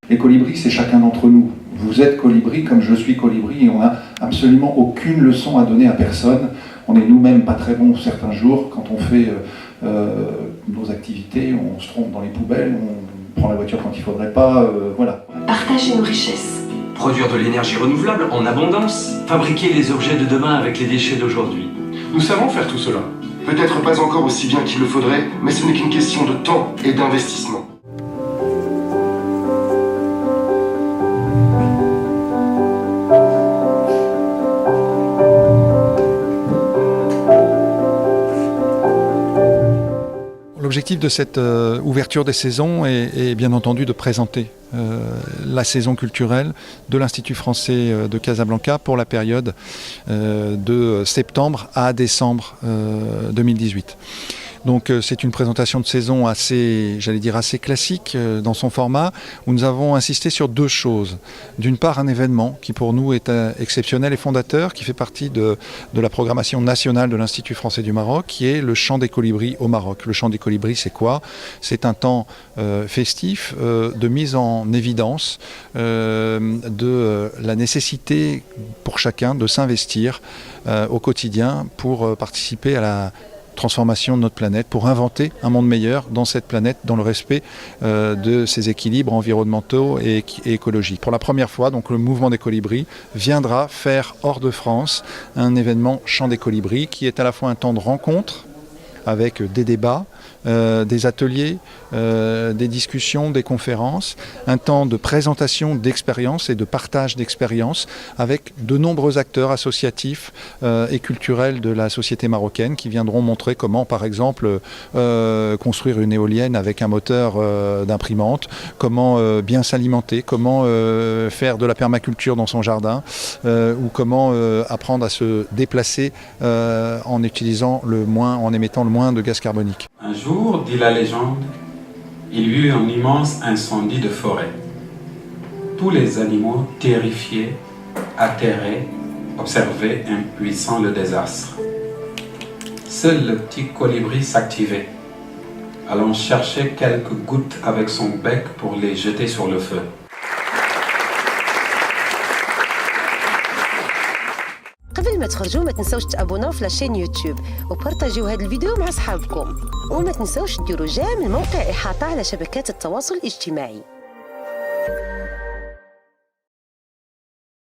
Les colibris, c'est chacun d'entre nous. Vous êtes colibri comme je suis colibri et on n'a absolument aucune leçon à donner à personne. On est nous-mêmes pas très bons certains jours. Quand on fait nos activités, on se trompe dans les poubelles, on prend la voiture quand il ne faudrait pas, voilà. Partager nos richesses. Produire de l'énergie renouvelable en abondance. Fabriquer les objets de demain avec les déchets d'aujourd'hui. Nous savons faire tout cela. Peut-être pas encore aussi bien qu'il le faudrait, mais ce n'est qu'une question de temps et d'investissement. L'objectif de cette ouverture des saisons est bien entendu de présenter la saison culturelle de l'Institut français de Casablanca pour la période de septembre à décembre 2018. Donc c'est une présentation de saison assez, j'allais dire assez classique dans son format, où nous avons insisté sur deux choses. D'une part, un événement qui pour nous est exceptionnel et fondateur, qui fait partie de la programmation nationale de l'Institut français du Maroc, qui est le Chant des colibris au Maroc. Le Chant des colibris, c'est quoi? C'est un temps festif de mise en évidence de la nécessité pour chacun de s'investir au quotidien pour participer à la transformation de notre planète, pour inventer un monde meilleur dans cette planète, dans le respect de ses équilibres environnementaux et écologiques. Pour la première fois, donc, le mouvement des colibris viendra faire hors de France un événement Chant des colibris qui est à la fois un temps de rencontre avec des débats, des ateliers, des discussions, des conférences, un temps de présentation d'expériences et de partage d'expériences avec de nombreux acteurs associatifs et culturels de la société marocaine qui viendront montrer comment, par exemple, construire une éolienne avec un moteur d'imprimante, comment bien s'alimenter, comment faire de la permaculture dans son jardin ou comment apprendre à se déplacer en émettant le moins de gaz carbonique. Un jour, dit la légende, il y eut un immense incendie de forêt. Tous les animaux, terrifiés, atterrés, observaient impuissants le désastre. Seul le petit colibri s'activait, allant chercher quelques gouttes avec son bec pour les jeter sur le feu. قبل ما تخرجوا ما تنسوش تابوناو في لاشين يوتيوب وبارطاجيو هذا الفيديو مع اصحابكم وما تنسوش ديروا جيم الموقع احاطه على شبكات التواصل الاجتماعي.